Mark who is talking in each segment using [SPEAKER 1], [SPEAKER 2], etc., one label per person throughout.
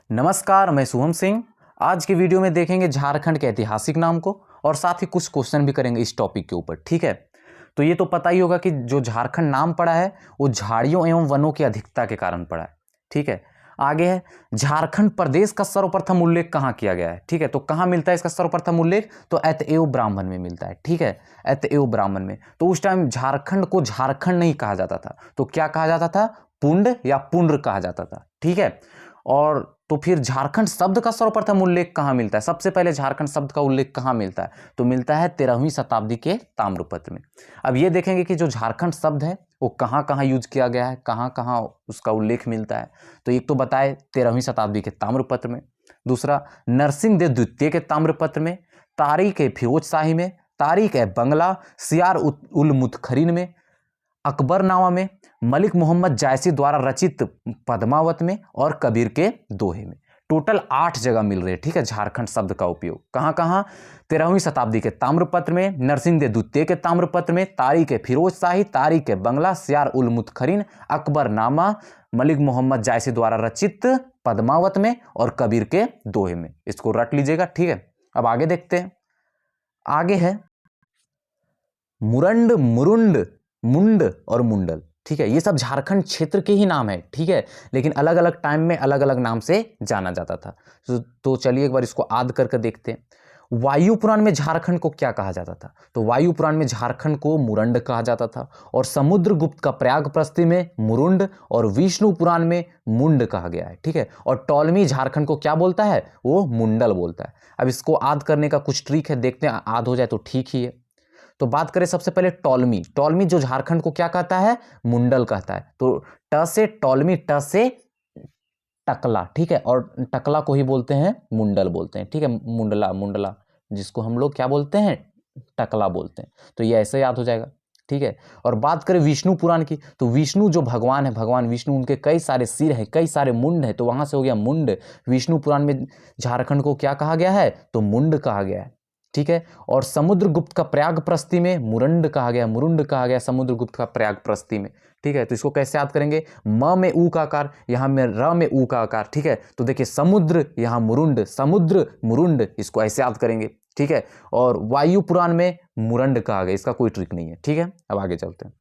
[SPEAKER 1] नमस्कार, मैं शुभम सिंह। आज के वीडियो में देखेंगे झारखंड के ऐतिहासिक नाम को और साथ ही कुछ क्वेश्चन भी करेंगे इस टॉपिक के ऊपर। ठीक है, तो ये तो पता ही होगा कि जो झारखंड नाम पड़ा है वो झाड़ियों एवं वनों की अधिकता के कारण पड़ा है। ठीक है, आगे है झारखंड प्रदेश का सर्वप्रथम उल्लेख कहाँ किया गया है। ठीक है, तो कहाँ मिलता है इसका सर्वप्रथम उल्लेख? तो ऐतएव ब्राह्मण में मिलता है। ठीक है, ऐतएव ब्राह्मण में। तो उस टाइम झारखंड को झारखंड नहीं कहा जाता था, तो क्या कहा जाता था? पुंड या पुंड्र कहा जाता था। ठीक है, और तो फिर झारखंड शब्द का सर्वप्रथम उल्लेख कहाँ मिलता है? सबसे पहले झारखंड शब्द का उल्लेख कहाँ मिलता है? तो मिलता है 13वीं शताब्दी के ताम्रपत्र में। अब ये देखेंगे कि जो झारखंड शब्द है वो कहाँ कहाँ यूज किया गया है, कहाँ कहाँ उसका उल्लेख मिलता है। तो एक तो बताए 13वीं शताब्दी के ताम्रपत्र में, दूसरा नरसिंह देव द्वितीय के ताम्रपत्र में, तारीख ए फिरोज शाही में, तारीख ए बंगला सियार उल मुतखरीन में, अकबरनामा में, मलिक मोहम्मद जायसी द्वारा रचित पद्मावत में और कबीर के दोहे में। टोटल 8 जगह मिल रहे हैं। ठीक है, झारखंड शब्द का उपयोग कहाँ कहाँ? 13वीं शताब्दी के ताम्रपत्र में, नरसिंह देव द्वितीय के ताम्रपत्र में, तारीख ए फिरोज शाही, तारीख ए बंगला सियार उल मुतखरीन, अकबरनामा, मलिक मोहम्मद जायसी द्वारा रचित पद्मावत में और कबीर के दोहे में। इसको रट लीजिएगा। ठीक है, अब आगे देखते हैं। आगे है मुरंड, मुरुंड, मुंड और मुंडल। ठीक है, ये सब झारखंड क्षेत्र के ही नाम है। ठीक है, लेकिन अलग अलग टाइम में अलग अलग नाम से जाना जाता था। तो चलिए एक बार इसको आद करके देखते हैं। वायु पुराण में झारखंड को क्या कहा जाता था? तो वायु पुराण में झारखंड को मुरंड कहा जाता था, और समुद्रगुप्त का प्रयाग प्रस्ती में मुरुंड और विष्णु पुराण में मुंड कहा गया है। ठीक है, और टॉलमी झारखंड को क्या बोलता है? वो मुंडल बोलता है। अब इसको आद करने का कुछ ट्रिक है, देखते हैं आद हो जाए तो ठीक ही है। तो बात करें सबसे पहले टॉलमी। टॉलमी जो झारखंड को क्या कहता है? मुंडल कहता है। तो ट से टॉलमी, ट से टकला। ठीक है, और टकला को ही बोलते हैं मुंडल बोलते हैं। ठीक है, मुंडला, मुंडला जिसको हम लोग क्या बोलते हैं? टकला बोलते हैं। तो ये ऐसे याद हो जाएगा। ठीक है, और बात करें विष्णु पुराण की, तो विष्णु जो भगवान है, भगवान विष्णु, उनके कई सारे सिर हैं, कई सारे मुंड हैं, तो वहां से हो गया मुंड। विष्णु पुराण में झारखंड को क्या कहा गया है? तो मुंड कहा गया है। ठीक है, और समुद्रगुप्त का प्रयाग प्रस्ती में मुरंड कहा गया, मुरुंड कहा गया समुद्रगुप्त का प्रयाग प्रस्ती में। ठीक है, तो इसको कैसे याद करेंगे? म में ऊ का आकार, यहां में र में ऊ का आकार। ठीक है, तो देखिए समुद्र, यहां मुरुंड, समुद्र मुरुंड, इसको ऐसे याद करेंगे। ठीक है, और वायु पुराण में मुरंड कहा गया, इसका कोई ट्रिक नहीं है। ठीक है, अब आगे चलते हैं।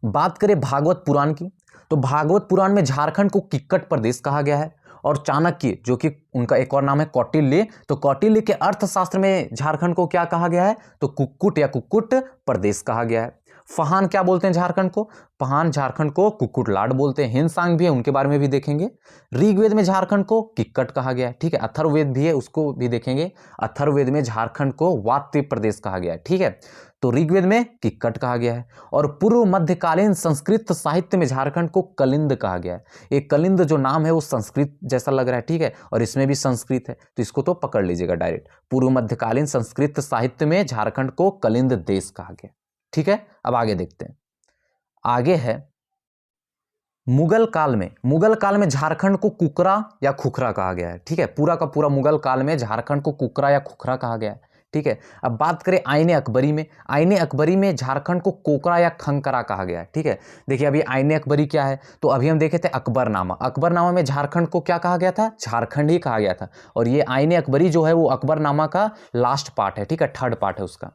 [SPEAKER 1] बात करें भागवत पुराण की, तो भागवत पुराण में झारखंड को किक्कट प्रदेश कहा गया है, और चाणक्य जो कि उनका एक और नाम है कौटिल्य, तो कौटिल्य के अर्थशास्त्र में झारखंड को क्या कहा गया है? तो कुक्कुट या कुक्कुट प्रदेश कहा गया है। फहान क्या बोलते हैं झारखंड को? फहान झारखंड को कुक्कुट लाड बोलते हैं। हिंदसांग भी है, उनके बारे में भी देखेंगे। ऋग्वेद में झारखंड को किक्कट कहा गया है। ठीक है, अथर्ववेद भी है, उसको भी देखेंगे। अथर्ववेद में झारखंड को वात्य प्रदेश कहा गया है। ठीक है, तो ऋग्वेद में किक्कट कहा गया है, और पूर्व मध्यकालीन संस्कृत साहित्य में झारखंड को कलिंद कहा गया है। ये कलिंद जो नाम है वो संस्कृत जैसा लग रहा है। ठीक है, और इसमें भी संस्कृत है, तो इसको तो पकड़ लीजिएगा डायरेक्ट। पूर्व मध्यकालीन संस्कृत साहित्य में झारखंड को कलिंद देश कहा गया। ठीक है, अब आगे देखते हैं। आगे है मुगल काल में, मुगल काल में झारखंड को कुकरा या खुखरा कहा गया है। ठीक है, पूरा का पूरा मुगल काल में झारखंड को कुकरा या खुखरा कहा गया है। ठीक है, अब बात करें आईने अकबरी में, आईने अकबरी में झारखंड को कोकरा या खंकरा कहा गया है। ठीक है, देखिए अभी आईने अकबरी क्या है, तो अभी हम देखे थे अकबरनामा। अकबरनामा में झारखंड को क्या कहा गया था? झारखंड ही कहा गया था। और ये आईने अकबरी जो है वो अकबरनामा का लास्ट पार्ट है। ठीक है, थर्ड पार्ट है उसका।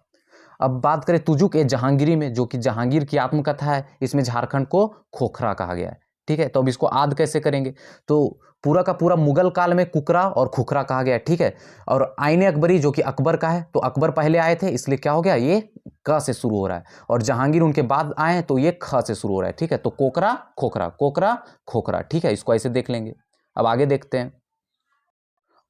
[SPEAKER 1] अब बात करें तुजुक ए जहांगीरी में, जो कि जहांगीर की आत्मकथा है, इसमें झारखंड को खोखरा कहा गया है। ठीक है, तो अब इसको आद कैसे करेंगे? तो पूरा का पूरा मुगल काल में कुकरा और खुखरा कहा गया है। ठीक है, और आईने अकबरी जो कि अकबर का है, तो अकबर पहले आए थे, इसलिए क्या हो गया? ये क से शुरू हो रहा है, और जहांगीर उनके बाद आए हैं, तो ये ख से शुरू हो रहा है। ठीक है, तो कोकरा खोखरा, कोकरा खोखरा। ठीक है, इसको ऐसे देख लेंगे। अब आगे देखते हैं।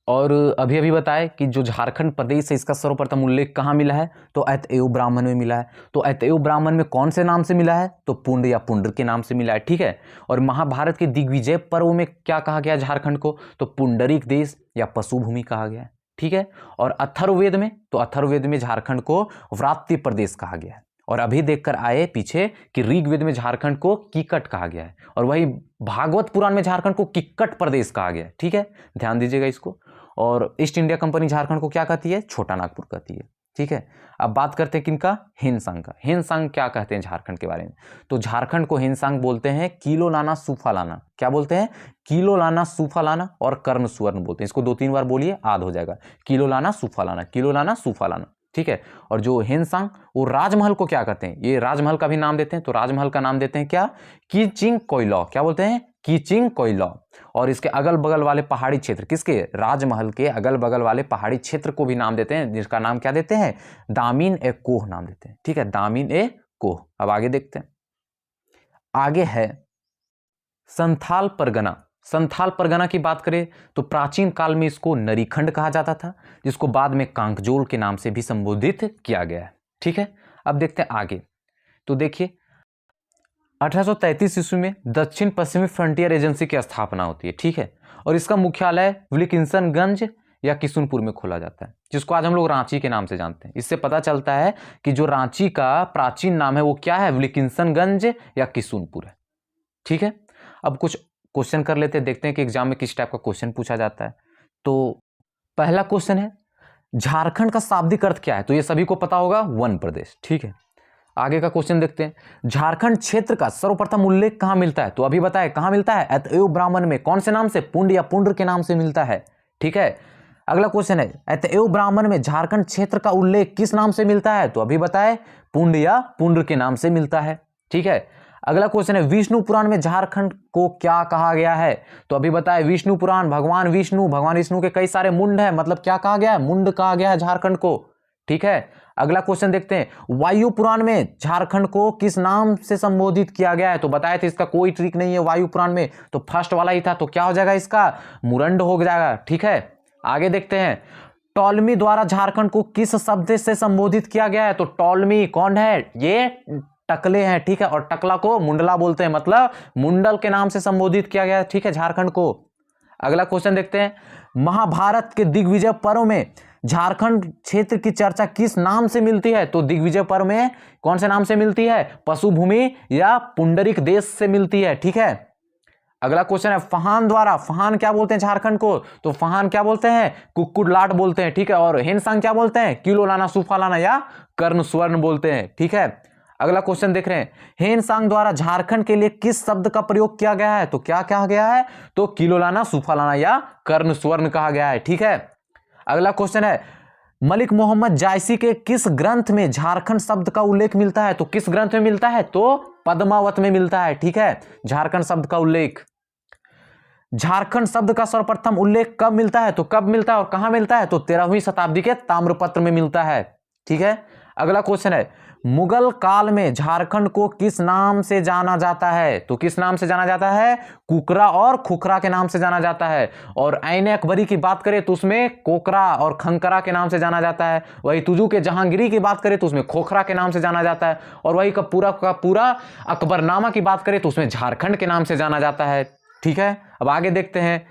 [SPEAKER 1] और अभी अभी बताए कि जो झारखंड प्रदेश है इसका सर्वप्रथम उल्लेख कहाँ मिला है? तो ऐतएव ब्राह्मण में मिला है। तो ऐतएव ब्राह्मण में कौन से नाम से मिला है? तो पुंड या पुंड्र के नाम से मिला है। ठीक है, और महाभारत के दिग्विजय पर्व में क्या कहा गया झारखंड को? तो पुंडरीक देश या पशु भूमि कहा गया है। ठीक है, और अथर्ववेद में, तो अथर्ववेद में झारखंड को व्रात्य प्रदेश कहा गया है। और अभी देखकर आए पीछे कि ऋग्वेद में झारखंड को किक्कट कहा गया है, और वही भागवत पुराण में झारखंड को किक्कट प्रदेश कहा गया है। ठीक है, ध्यान दीजिएगा इसको। और ईस्ट इंडिया कंपनी झारखंड को क्या कहती है? छोटा नागपुर कहती है। ठीक है। अब बात करते हैं किनका, हिनसांग का। हिनसांग क्या कहते हैं झारखंड के बारे में, तो झारखंड को हिनसांग बोलते हैं किलो लाना सूफा लाना। क्या बोलते हैं, किलो लाना सूफा लाना, और कर्ण सुवर्ण बोलते हैं। इसको 2-3 बार बोलिए, याद हो जाएगा। किलो लाना सूफा लाना, किलो लाना सूफा लाना, ठीक है। और जो हिनसांग वो राजमहल को क्या कहते हैं, ये राजमहल का भी नाम देते हैं, तो राजमहल का नाम देते हैं क्या, कीचिंग कोइलॉ। क्या बोलते हैं, कीचिंग कोइलॉ। और इसके अगल बगल वाले पहाड़ी क्षेत्र, किसके, राजमहल के अगल बगल वाले पहाड़ी क्षेत्र को भी नाम देते हैं, जिसका नाम क्या देते हैं, दामिन ए कोह नाम देते हैं, ठीक है, दामिन ए कोह। अब आगे देखते हैं, आगे है संथाल परगना। संथाल परगना की बात करें तो प्राचीन काल में इसको नरीखंड कहा जाता था, जिसको बाद में कांकजोल के नाम से भी संबोधित किया गया है, ठीक है। अब देखते हैं आगे, तो देखिए 1833 ईस्वी में दक्षिण पश्चिमी फ्रंटियर एजेंसी की स्थापना होती है, ठीक है। और इसका मुख्यालय विल्किंसनगंज या किशुनपुर में खोला जाता है, जिसको आज हम लोग रांची के नाम से जानते हैं। इससे पता चलता है कि जो रांची का प्राचीन नाम है वो क्या है, विल्किंसनगंज या किशुनपुर है, ठीक है। अब कुछ क्वेश्चन कर लेते हैं, देखते हैं कि एग्जाम में किस टाइप का क्वेश्चन पूछा जाता है। तो पहला क्वेश्चन है, झारखंड का शाब्दिक अर्थ क्या है, तो ये सभी को पता होगा, वन प्रदेश, ठीक है। आगे का क्वेश्चन देखते हैं, झारखंड क्षेत्र का सर्वप्रथम उल्लेख कहां मिलता है, तो अभी बताए कहां मिलता है, अतएव ब्राह्मण में, कौन से नाम से, पुंड या पुंड्र के नाम से मिलता है, ठीक है। अगला क्वेश्चन है, अतएव ब्राह्मण में झारखंड क्षेत्र का उल्लेख किस नाम से मिलता है, तो अभी बताए पुंड या पुंड्र के नाम से मिलता है, ठीक है। अगला क्वेश्चन है, विष्णु पुराण में झारखंड को क्या कहा गया है, तो अभी बताए विष्णु पुराण, भगवान विष्णु के कई सारे मुंड है, मतलब क्या कहा गया है, मुंड कहा गया है झारखंड को, ठीक है। अगला क्वेश्चन देखते हैं, वायु पुराण में झारखंड को किस नाम से संबोधित किया गया है, तो बताए थे इसका कोई ट्रिक नहीं है वायु पुराण में, तो फर्स्ट वाला ही था, तो क्या हो जाएगा इसका, मुरंड हो जाएगा, ठीक है। आगे देखते हैं, टॉलमी द्वारा झारखंड को किस शब्द से संबोधित किया गया है, तो टॉलमी कौन है, ये टकले हैं, ठीक है। और टकला को मुंडला बोलते हैं, मतलब मुंडल के नाम से संबोधित किया गया है, ठीक है, झारखंड को। अगला क्वेश्चन देखते हैं, महाभारत के दिग्विजय पर्व में झारखंड क्षेत्र की चर्चा किस नाम से मिलती है, तो दिग्विजय पर्व में कौन से नाम से मिलती है, पशुभूमि या पुंडरिक देश से मिलती है, ठीक है। अगला क्वेश्चन है, फहान द्वारा, फहान क्या बोलते हैं झारखंड को, तो फहान क्या बोलते हैं, कुक्कुट लाट बोलते हैं, ठीक है। और हिनसांग क्या बोलते हैं, किलो लाना सूफा लाना या कर्ण स्वर्ण बोलते हैं, ठीक है। अगला क्वेश्चन देख रहे हैं, हिनसांग द्वारा झारखंड के लिए किस शब्द का प्रयोग किया गया है, तो क्या कहा गया है, तो किलो लाना सूफा लाना या कर्ण स्वर्ण कहा गया है, ठीक है। अगला क्वेश्चन है, मलिक मोहम्मद जायसी के किस ग्रंथ में झारखंड शब्द का उल्लेख मिलता है, तो किस ग्रंथ में मिलता है, तो पद्मावत में मिलता है, ठीक है, झारखंड शब्द का उल्लेख। झारखंड शब्द का सर्वप्रथम उल्लेख कब मिलता है, तो कब मिलता है और कहां मिलता है, तो 13वीं शताब्दी के ताम्रपत्र में मिलता है, ठीक है। अगला क्वेश्चन है, मुगल काल में झारखंड को किस नाम से जाना जाता है, तो किस नाम से जाना जाता है, कुकरा और खुखरा के नाम से जाना जाता है। और ऐने अकबरी की बात करें तो उसमें कोकरा और खंकरा के नाम से जाना जाता है। वही तुजू के जहांगीरी की बात करें तो उसमें खोखरा के नाम से जाना जाता है। और वही का पूरा अकबरनामा की बात करें तो उसमें झारखंड के नाम से जाना जाता है, ठीक है। अब आगे देखते हैं,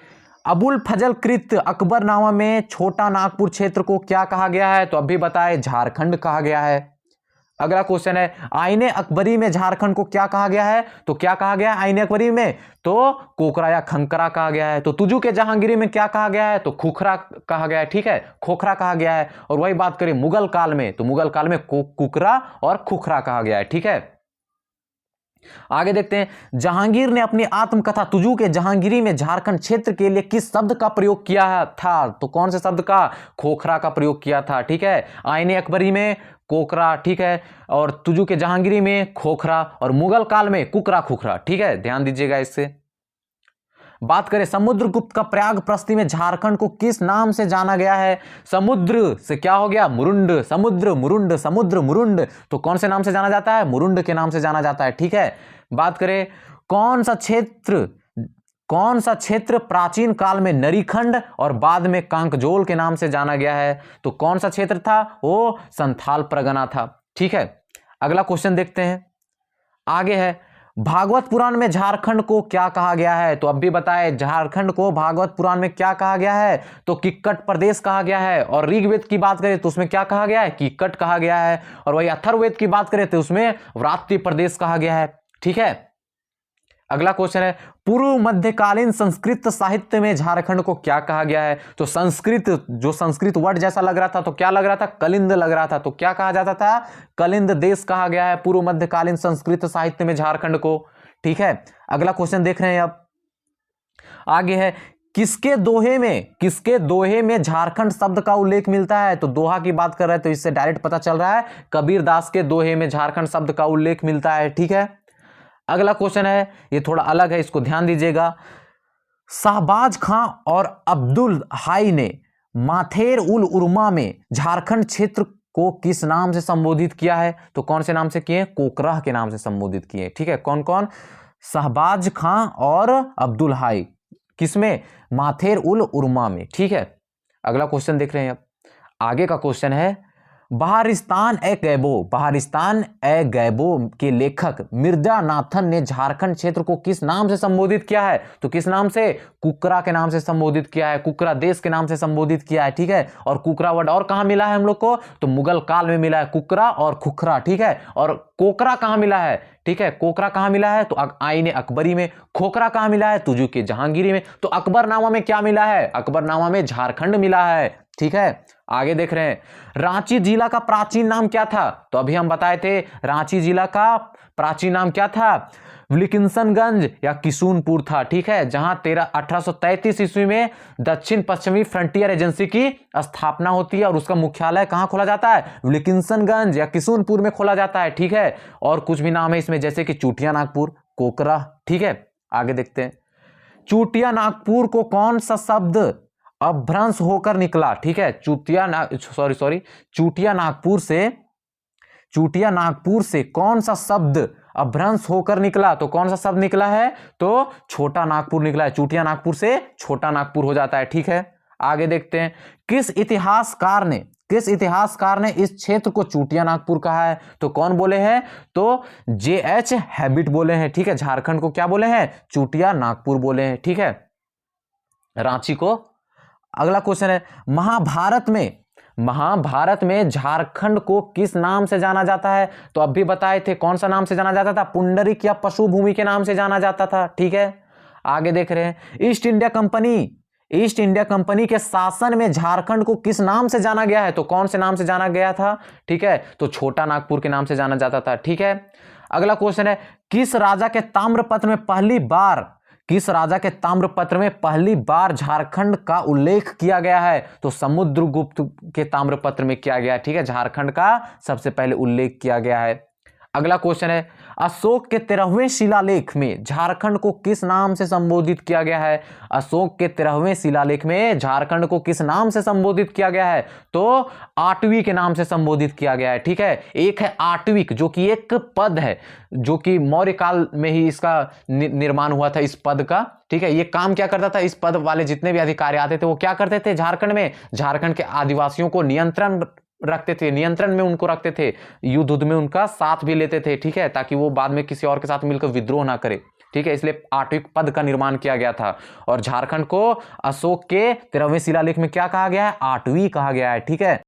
[SPEAKER 1] अबुल फजल कृत अकबरनामा में छोटा नागपुर क्षेत्र को क्या कहा गया है, तो अभी बताए झारखंड कहा गया है। अगला क्वेश्चन है, आईने अकबरी में झारखंड को क्या कहा गया है, तो क्या कहा गया है आईने अकबरी में, तो कोकरा या खंकरा कहा गया है। तो तुजू के जहांगीरी में क्या कहा गया है, तो खुखरा कहा गया है, ठीक है, खोखरा कहा गया है। और वही बात करें मुगल काल में, तो मुगल काल में कुकरा और खुखरा कहा गया है, ठीक है। आगे देखते हैं, जहांगीर ने अपनी आत्मकथा तुजू के जहांगीरी में झारखंड क्षेत्र के लिए किस शब्द का प्रयोग किया था, तो कौन से शब्द का, खोखरा का प्रयोग किया था, ठीक है। आईने अकबरी में कोकरा, ठीक है, और तुजू के जहांगीरी में खोखरा, और मुगल काल में कुकरा खुखरा, ठीक है, ध्यान दीजिएगा इससे। बात करें समुद्रगुप्त का प्रयाग प्रस्ती में झारखंड को किस नाम से जाना गया है, समुद्र से क्या हो गया, मुरुंड, समुद्र मुरुंड, समुद्र मुरुंड, तो कौन से नाम से जाना जाता है, मुरुंड के नाम से जाना जाता है, ठीक है। बात करें कौन सा क्षेत्र प्राचीन काल में नरीखंड और बाद में कांकजोल के नाम से जाना गया है, तो कौन सा क्षेत्र था, वो संथाल परगना था, ठीक है। अगला क्वेश्चन देखते हैं, आगे है, भागवत पुराण में झारखंड को क्या कहा गया है, तो अब भी बताए झारखंड को भागवत पुराण में क्या कहा गया है, तो किक्कट प्रदेश कहा गया है। और ऋग्वेद की बात करें तो उसमें क्या कहा गया है, किक्कट कहा गया है। और वही अथर्ववेद की बात करें तो उसमें व्रात्य प्रदेश कहा गया है, ठीक है। अगला क्वेश्चन है पूर्व मध्यकालीन संस्कृत साहित्य में झारखंड को क्या कहा गया है? तो संस्कृत, जो संस्कृत वर्ड जैसा लग रहा था तो क्या लग रहा था? कलिंद लग रहा था, तो क्या कहा जाता था? कलिंद देश कहा गया है पूर्व मध्यकालीन संस्कृत साहित्य में झारखंड को। ठीक है, अगला क्वेश्चन देख रहे हैं अब आगे है किसके दोहे में झारखंड शब्द का उल्लेख मिलता है? तो दोहा की बात कर रहे हैं तो इससे डायरेक्ट पता चल रहा है कबीर दास के दोहे में झारखंड शब्द का उल्लेख मिलता है। ठीक है, अगला क्वेश्चन है, ये थोड़ा अलग है, इसको ध्यान दीजिएगा। शाहबाज खां और अब्दुल हाई ने माथेर उल उरमा में झारखंड क्षेत्र को किस नाम से संबोधित किया है? तो कौन से नाम से किए? कोकराह के नाम से संबोधित किए। ठीक है, कौन कौन? शाहबाज खां और अब्दुल हाई, किसमें? माथेर उल उरमा में। ठीक है, अगला क्वेश्चन देख रहे हैं अब आगे का क्वेश्चन है बहारिस्तान ए गैबो के लेखक मिर्जा नाथन ने झारखंड क्षेत्र को किस नाम से संबोधित किया है? तो किस नाम से? कुकरा के नाम से संबोधित किया है, कुकरा देश के नाम से संबोधित किया है। ठीक है, और कुकरा वर्ड और कहां मिला है हम लोग को? तो मुगल काल में मिला है, कुकरा और खुखरा। ठीक है, और कोकरा कहां मिला है? ठीक है, कोकरा कहां मिला है? तो आईने अकबरी में। खोखरा कहां मिला है? तुजू के जहांगीरी में। तो अकबरनामा में क्या मिला है? अकबरनामा में झारखंड मिला है। ठीक है, आगे देख रहे हैं रांची जिला का प्राचीन नाम क्या था? तो अभी हम बताए थे रांची जिला का प्राचीन नाम क्या था? विल्किंसनगंज या किशुनपुर था। ठीक है, जहां 1833 ईस्वी में दक्षिण पश्चिमी फ्रंटियर एजेंसी की स्थापना होती है और उसका मुख्यालय कहां खोला जाता है? विल्किंसनगंज या किशुनपुर में खोला जाता है। ठीक है, और कुछ भी नाम है इसमें जैसे कि चूटिया नागपुर, कोकरा। ठीक है, आगे देखते हैं चूटिया नागपुर को कौन सा शब्द अपभ्रंश होकर निकला? ठीक है, चूटिया नागपुर से कौन सा शब्द अपभ्रंश होकर निकला? तो कौन सा शब्द निकला है? तो छोटा नागपुर निकला है। चूटिया नागपुर से छोटा नागपुर हो जाता है। ठीक है, आगे देखते हैं किस इतिहासकार ने इस क्षेत्र को चूटिया नागपुर कहा है? तो कौन बोले हैं? तो J.H. हैबिट बोले हैं। ठीक है, झारखंड को क्या बोले हैं? चूटिया नागपुर बोले हैं। ठीक है, रांची को। अगला क्वेश्चन है महाभारत में झारखंड को किस नाम से जाना जाता है? तो अब भी बताए थे कौन सा नाम से जाना जाता था? पुंडरिक या पशु भूमि के नाम से जाना जाता था। ठीक है, आगे देख रहे हैं ईस्ट इंडिया कंपनी के शासन में झारखंड को किस नाम से जाना गया है? तो कौन से नाम से जाना गया था? ठीक है, तो छोटा नागपुर के नाम से जाना जाता था। ठीक है, अगला क्वेश्चन है किस राजा के ताम्रपत्र में पहली बार झारखंड का उल्लेख किया गया है? तो समुद्रगुप्त के ताम्रपत्र में किया गया है। ठीक है, झारखंड का सबसे पहले उल्लेख किया गया है। अगला क्वेश्चन है अशोक के 13वें शिलालेख में झारखंड को किस नाम से संबोधित किया गया है? अशोक के 13वें शिलालेख में झारखंड को किस नाम से संबोधित किया गया है? तो आटवी के नाम से संबोधित किया गया है। ठीक है, एक है आटविक जो कि एक पद है, जो कि मौर्य काल में ही इसका निर्माण हुआ था इस पद का। ठीक है, ये काम क्या करता था? इस पद वाले जितने भी अधिकारी आते थे वो क्या करते थे? झारखंड के आदिवासियों को नियंत्रण में उनको रखते थे, युद्ध में उनका साथ भी लेते थे। ठीक है, ताकि वो बाद में किसी और के साथ मिलकर विद्रोह ना करे। ठीक है, इसलिए आटविक पद का निर्माण किया गया था और झारखंड को अशोक के 13वें शिलालेख में क्या कहा गया है? आटवी कहा गया है। ठीक है,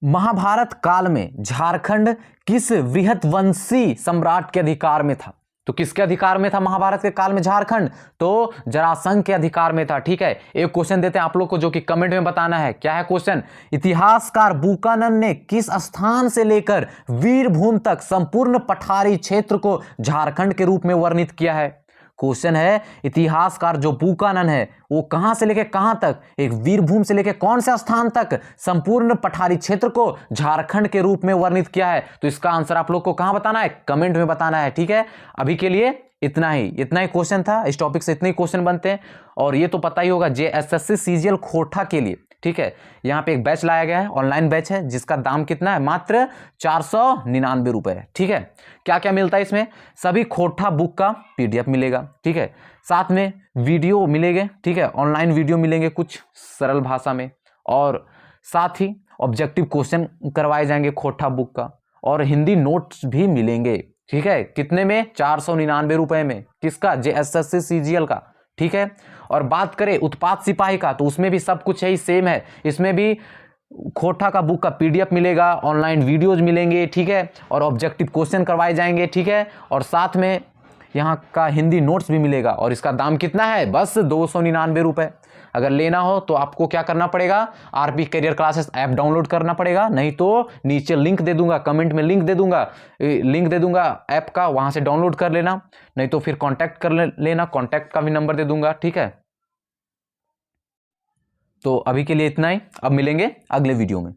[SPEAKER 1] महाभारत काल में झारखंड किस वृहतवंशी सम्राट के अधिकार में था? तो किसके अधिकार में था महाभारत के काल में झारखंड? तो जरासंध के अधिकार में था। ठीक है, एक क्वेश्चन देते हैं आप लोग को जो कि कमेंट में बताना है। क्या है क्वेश्चन? इतिहासकार बुकानन ने किस स्थान से लेकर वीरभूम तक संपूर्ण पठारी क्षेत्र को झारखंड के रूप में वर्णित किया है? क्वेश्चन है इतिहासकार जो बुकानन है वो कहां से लेके कहां तक, एक वीरभूम से लेके कौन से स्थान तक संपूर्ण पठारी क्षेत्र को झारखंड के रूप में वर्णित किया है? तो इसका आंसर आप लोग को कहां बताना है? कमेंट में बताना है। ठीक है, अभी के लिए इतना ही क्वेश्चन था। इस टॉपिक से इतने ही क्वेश्चन बनते हैं और ये तो पता ही होगा JSSC CGL खोटा के लिए। ठीक है, यहाँ पे एक बैच लाया गया है, ऑनलाइन बैच है जिसका दाम कितना है? मात्र 499 रुपए। ठीक है, क्या क्या मिलता है इसमें? सभी खोटा बुक का PDF मिलेगा। ठीक है, साथ में वीडियो मिलेंगे। ठीक है, ऑनलाइन वीडियो मिलेंगे कुछ सरल भाषा में, और साथ ही ऑब्जेक्टिव क्वेश्चन करवाए जाएंगे खोटा बुक का, और हिंदी नोट्स भी मिलेंगे। ठीक है, कितने में? 499 रुपए में। किसका? JSSC CGL का। ठीक है, और बात करें उत्पाद सिपाही का तो उसमें भी सब कुछ यही सेम है। इसमें भी खोटा का बुक का PDF मिलेगा, ऑनलाइन वीडियोज मिलेंगे। ठीक है, और ऑब्जेक्टिव क्वेश्चन करवाए जाएंगे। ठीक है, और साथ में यहाँ का हिंदी नोट्स भी मिलेगा और इसका दाम कितना है, बस 299 रुपये। अगर लेना हो तो आपको क्या करना पड़ेगा, RP career classes app download करना पड़ेगा, नहीं तो नीचे लिंक दे दूंगा, कमेंट में लिंक दे दूंगा ऐप का, वहां से डाउनलोड कर लेना, नहीं तो फिर कांटेक्ट कर लेना, कांटेक्ट का भी नंबर दे दूंगा, ठीक है। तो अभी के लिए इतना ही, अब मिलेंगे अगले वीडियो में।